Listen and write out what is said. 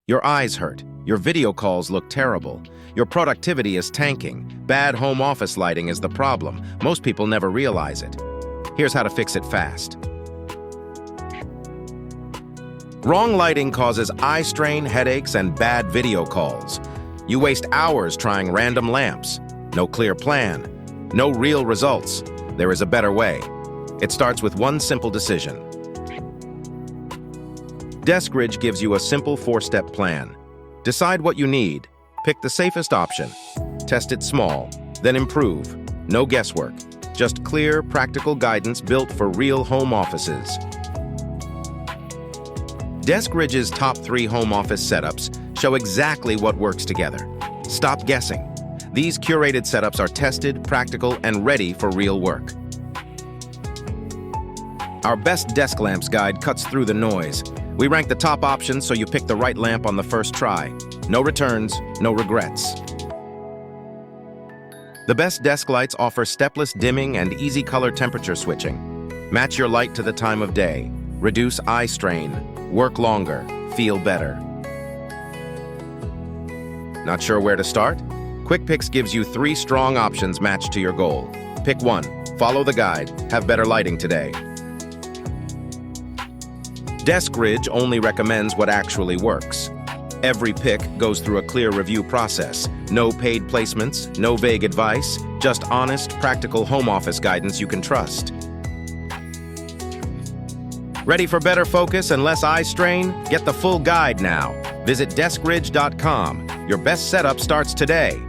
Your eyes hurt. Your video calls look terrible. Your productivity is tanking. Bad home office lighting is the problem. Most people never realize it. Here's how to fix it fast. Wrong lighting causes eye strain, headaches, and bad video calls. You waste hours trying random lamps. No clear plan. No real results. There is a better way. It starts with one simple decision. DeskRidge gives you a simple 4-step plan. Decide what you need. Pick the safest option. Test it small, then improve. No guesswork. Just clear, practical guidance built for real home offices. DeskRidge's top 3 home office setups show exactly what works together. Stop guessing. These curated setups are tested, practical, and ready for real work. Our best desk lamps guide cuts through the noise. We rank the top options so you pick the right lamp on the first try. No returns, no regrets. The best desk lights offer stepless dimming and easy color temperature switching. Match your light to the time of day. Reduce eye strain. Work longer. Feel better. Not sure where to start? Quick Picks gives you 3 strong options matched to your goal. Pick one. Follow the guide. Have better lighting today. DeskRidge only recommends what actually works. Every pick goes through a clear review process. No paid placements, no vague advice, just honest, practical home office guidance you can trust. Ready for better focus and less eye strain? Get the full guide now. Visit DeskRidge.com. Your best setup starts today.